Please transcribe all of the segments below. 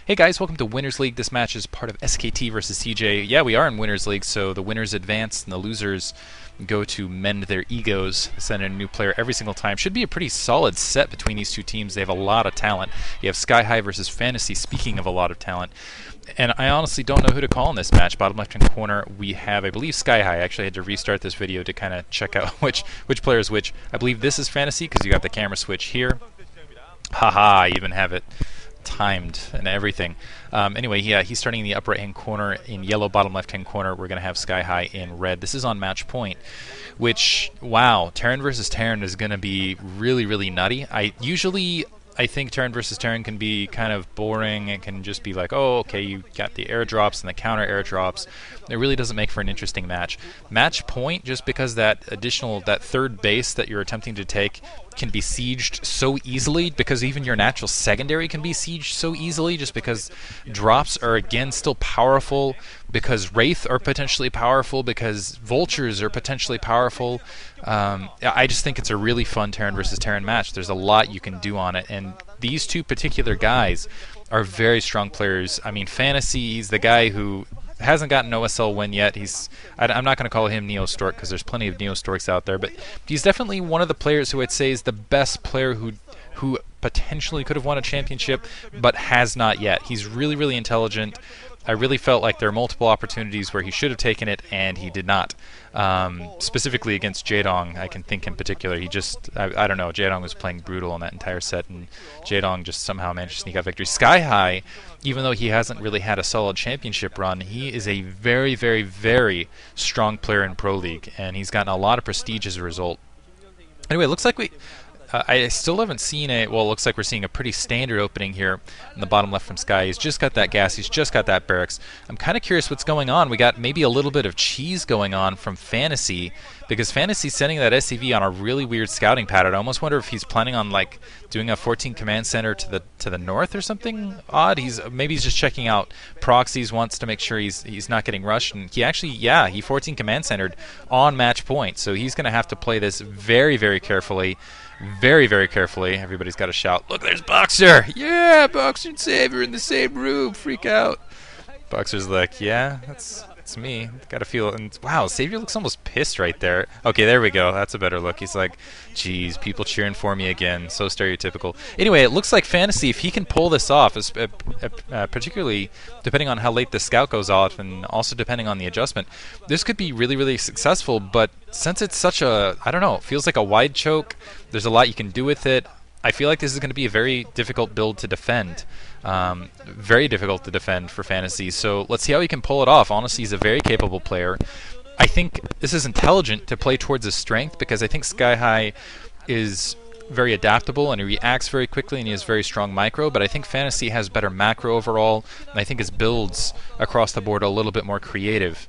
Hey guys, welcome to Winners League. This match is part of SKT versus CJ. Yeah, we are in Winners League, so the winners advance and the losers go to mend their egos, send in a new player every single time. Should be a pretty solid set between these two teams. They have a lot of talent. You have Skyhigh versus Fantasy, speaking of a lot of talent. And I honestly don't know who to call in this match. Bottom left-hand corner, we have, I believe, Skyhigh. I actually had to restart this video to kind of check out which player is which. I believe this is Fantasy because you got the camera switch here. Haha, I even have it timed and everything. Anyway, yeah, he's starting in the upper right-hand corner. In yellow, bottom left-hand corner, we're going to have Skyhigh in red. This is on Matchpoint, which, wow, Terran versus Terran is going to be really, really nutty. I think Terran versus Terran can be kind of boring. It can just be like, oh, okay, you got the airdrops and the counter airdrops. It really doesn't make for an interesting match. Match point, just because that third base that you're attempting to take can be sieged so easily, because even your natural secondary can be sieged so easily, just because drops are again still powerful, because Wraith are potentially powerful, because Vultures are potentially powerful. I just think it's a really fun Terran versus Terran match. There's a lot you can do on it, and these two particular guys are very strong players. I mean, Fantasy, he's the guy who hasn't gotten an OSL win yet. I'm not going to call him Neo Stork because there's plenty of Neo Storks out there, but he's definitely one of the players who I'd say is the best player who potentially could have won a championship but has not yet. He's really, really intelligent. I really felt like there are multiple opportunities where he should have taken it and he did not. Specifically against Jaedong, I can think in particular. He just, I don't know, Jaedong was playing brutal on that entire set, and Jaedong just somehow managed to sneak out victory. Skyhigh, even though he hasn't really had a solid championship run, he is a very, very, very strong player in Pro League, and he's gotten a lot of prestige as a result. Anyway, it looks like I still haven't seen it looks like we're seeing a pretty standard opening here in the bottom left from Sky. He's just got that gas, he's just got that barracks. I'm kind of curious what's going on. We got maybe a little bit of cheese going on from Fantasy, because Fantasy's sending that SCV on a really weird scouting pattern. I almost wonder if he's planning on like doing a 14 command center to the north or something odd. Maybe he's just checking out proxies, wants to make sure he's not getting rushed, and he actually, yeah, he 14 command centered on match point, so he's going to have to play this very, very carefully. Very, very carefully. Everybody's got to shout, look, there's Boxer! Yeah, Boxer and Savior in the same room! Freak out! Boxer's like, yeah, that's me. Gotta feel it. And wow, Savior looks almost pissed right there. Okay, there we go. That's a better look. He's like, geez, people cheering for me again. So stereotypical. Anyway, it looks like Fantasy, if he can pull this off, particularly depending on how late the scout goes off and also depending on the adjustment, this could be really, really successful. But since it's such a, I don't know, it feels like a wide choke, there's a lot you can do with it. I feel like this is going to be a very difficult build to defend. Very difficult to defend for Fantasy. So let's see how he can pull it off. Honestly, he's a very capable player. I think this is intelligent to play towards his strength, because I think Skyhigh is very adaptable and he reacts very quickly and he has very strong micro, but I think Fantasy has better macro overall, and I think his builds across the board are a little bit more creative.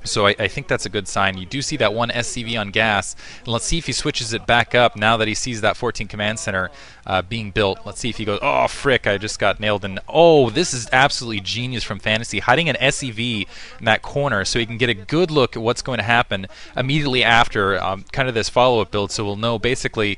So I think that's a good sign. You do see that one SCV on gas, and let's see if he switches it back up now that he sees that 14 command center being built. Let's see if he goes, oh frick, I just got nailed. And oh, this is absolutely genius from Fantasy, hiding an SCV in that corner so he can get a good look at what's going to happen immediately after kind of this follow-up build, so we'll know basically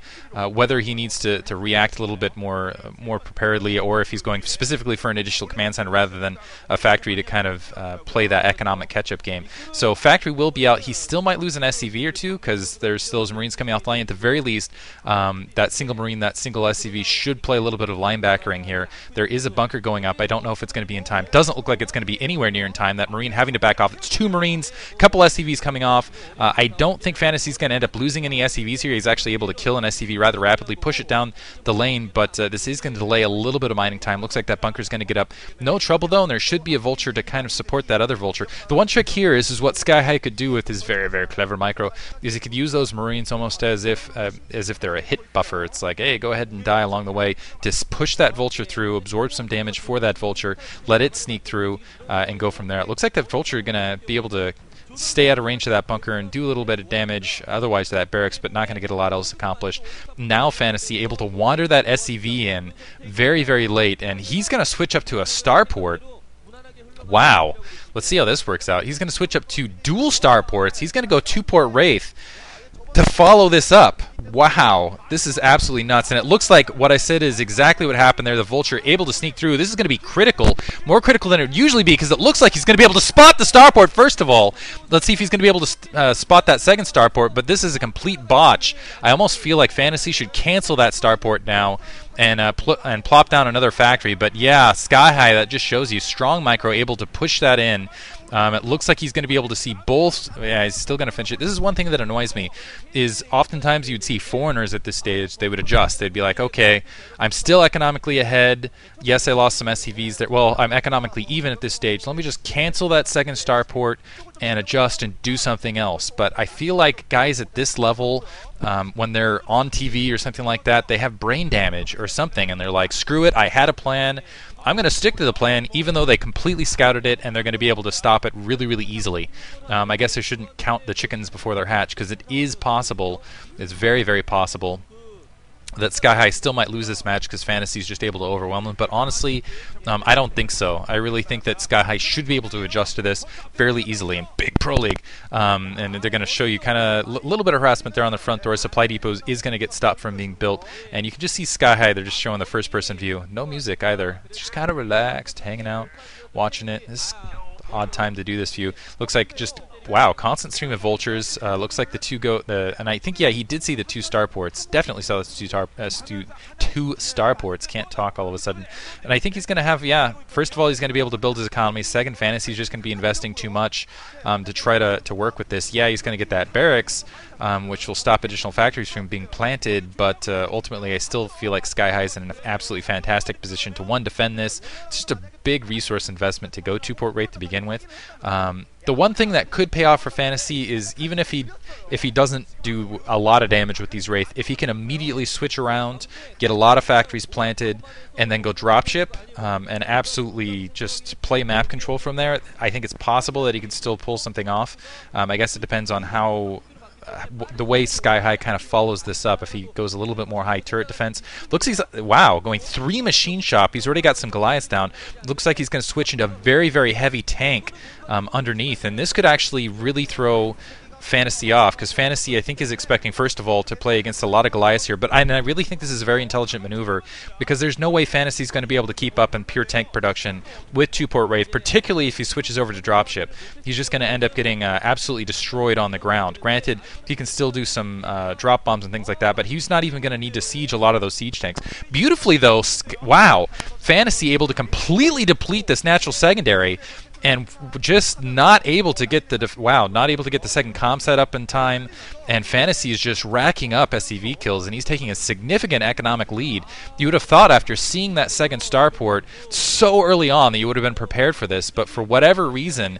whether he needs to react a little bit more preparedly, or if he's going specifically for an additional command center rather than a factory to kind of play that economic catch-up game. So Factory will be out. He still might lose an SCV or two because there's still those Marines coming offline. At the very least, that single Marine, that single SCV should play a little bit of linebackering here. There is a bunker going up. I don't know if it's going to be in time. Doesn't look like it's going to be anywhere near in time. That Marine having to back off. It's two Marines, a couple SCVs coming off. I don't think Fantasy's going to end up losing any SCVs here. He's actually able to kill an SCV rather rapidly, push it down the lane, but this is going to delay a little bit of mining time. Looks like that bunker's going to get up. No trouble though, and there should be a Vulture to kind of support that other Vulture. The one trick here is what Skyhigh could do with his very, very clever micro is he could use those Marines almost as if they're a hit buffer. It's like, hey, go ahead and die along the way, to push that Vulture through, absorb some damage for that Vulture, let it sneak through, and go from there. It looks like that Vulture is going to be able to stay out of range of that bunker and do a little bit of damage otherwise to that barracks, but not going to get a lot else accomplished. Now Fantasy able to wander that SCV in very, very late, and he's going to switch up to a starport. Wow. Let's see how this works out. He's going to switch up to dual starports. He's going to go 2-port Wraith. to follow this up. Wow, this is absolutely nuts. And it looks like what I said is exactly what happened there. The Vulture able to sneak through. This is going to be critical, more critical than it would usually be, because it looks like he's going to be able to spot the starport first of all. Let's see if he's going to be able to spot that second starport, but this is a complete botch. I almost feel like Fantasy should cancel that starport now and plop down another factory. But yeah, Skyhigh, that just shows you strong micro, able to push that in. It looks like he's going to be able to see both. Yeah, he's still going to finish it. This is one thing that annoys me, is oftentimes you'd see foreigners at this stage, they would adjust. They'd be like, okay, I'm still economically ahead. Yes, I lost some SCVs there. Well, I'm economically even at this stage. Let me just cancel that second starport and adjust and do something else. But I feel like guys at this level, when they're on TV or something like that, they have brain damage or something, and they're like, screw it, I had a plan. I'm going to stick to the plan, even though they completely scouted it, and they're going to be able to stop it really, really easily. I guess I shouldn't count the chickens before they're hatched, because it is possible, it's very, very possible, that Skyhigh still might lose this match because Fantasy's just able to overwhelm them. But honestly, I don't think so. I really think that Skyhigh should be able to adjust to this fairly easily in big pro league. And they're going to show you kind of a little bit of harassment there on the front door. Supply depots is going to get stopped from being built. And you can just see Skyhigh, they're just showing the first-person view. No music either. It's just kind of relaxed, hanging out, watching it. This is an odd time to do this view. Looks like just... wow, constant stream of vultures. Looks like the two go, and I think, yeah, he did see the two starports. Definitely saw the two starports. Can't talk all of a sudden. And I think he's going to have, yeah, first of all, he's going to be able to build his economy. Second, Fantasy's just going to be investing too much to try to work with this. Yeah, he's going to get that barracks, which will stop additional factories from being planted, but ultimately I still feel like Skyhigh is in an absolutely fantastic position to, one, defend this. It's just a big resource investment to go two-port rate to begin with. The one thing that could pay off for Fantasy is, even if he doesn't do a lot of damage with these Wraith, if he can immediately switch around, get a lot of factories planted, and then go dropship and absolutely just play map control from there, I think it's possible that he could still pull something off. I guess it depends on how... the way Skyhigh kind of follows this up. If he goes a little bit more high turret defense, looks he's, wow, going 3 machine shop. He's already got some Goliaths down. Looks like he's going to switch into a very, very heavy tank underneath, and this could actually really throw Fantasy off, because Fantasy, I think, is expecting, first of all, to play against a lot of Goliaths here, but I really think this is a very intelligent maneuver, because there's no way Fantasy's going to be able to keep up in pure tank production with two-port Wraith, particularly if he switches over to dropship. He's just going to end up getting absolutely destroyed on the ground. Granted, he can still do some drop bombs and things like that, but he's not even going to need to siege a lot of those siege tanks. Beautifully, though, wow, Fantasy able to completely deplete this natural secondary, and just not able to get the not able to get the second comm set up in time, and Fantasy is just racking up SCV kills, and he's taking a significant economic lead. You would have thought, after seeing that second starport so early on, that you would have been prepared for this, but for whatever reason,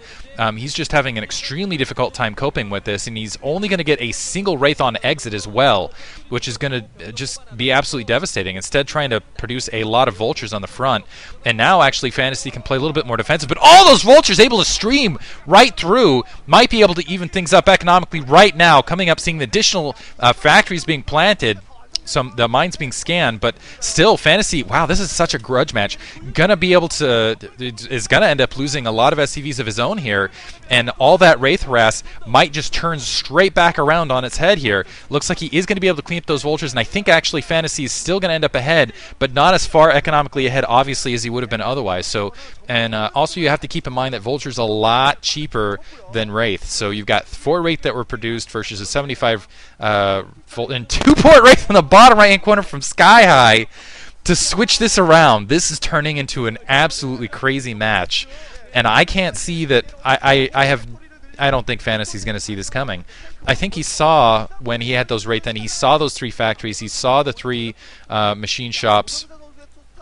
he's just having an extremely difficult time coping with this, and he's only going to get a single Wraith on exit as well, which is going to just be absolutely devastating. Instead, trying to produce a lot of vultures on the front, and now actually Fantasy can play a little bit more defensive, but all those vultures able to stream right through, might be able to even things up economically right now. Coming up, seeing the additional factories being planted, the mines being scanned, but still Fantasy, wow, this is such a grudge match. Gonna be able to, is gonna end up losing a lot of SCVs of his own here, and all that Wraith harass might just turn straight back around on its head here. Looks like he is going to be able to clean up those vultures, and I think actually Fantasy is still going to end up ahead, but not as far economically ahead, obviously, as he would have been otherwise. So, and also you have to keep in mind that Vulture's a lot cheaper than Wraith. So you've got 4 Wraith that were produced versus a 75 volt and 2-port Wraith in the bottom right-hand corner from Skyhigh to switch this around. This is turning into an absolutely crazy match. And I can't see that. I don't think Fantasy's going to see this coming. I think he saw, when he had those Wraith, then he saw those 3 factories. He saw the 3 machine shops.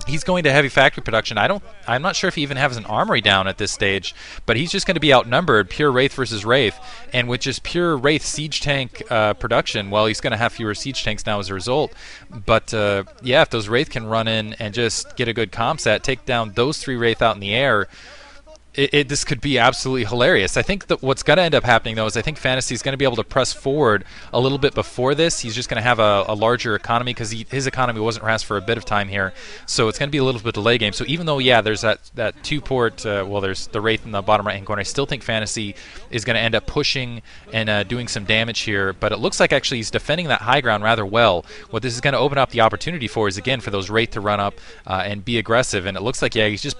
He's going to heavy factory production. I'm not sure if he even has an armory down at this stage, but he's just going to be outnumbered, pure Wraith versus Wraith, and with just pure Wraith siege tank production, well, he's going to have fewer siege tanks now as a result. But yeah, if those Wraith can run in and just get a good comm set, take down those 3 Wraith out in the air, This could be absolutely hilarious. I think that what's going to end up happening, though, is I think Fantasy is going to be able to press forward a little bit before this. He's just going to have a larger economy because his economy wasn't harassed for a bit of time here. So it's going to be a little bit delay game. So even though, yeah, there's that two-port, well, there's the Wraith in the bottom right-hand corner, I still think Fantasy is going to end up pushing and doing some damage here. But it looks like actually he's defending that high ground rather well. What this is going to open up the opportunity for is, again, for those Wraith to run up and be aggressive. And it looks like, yeah, he's just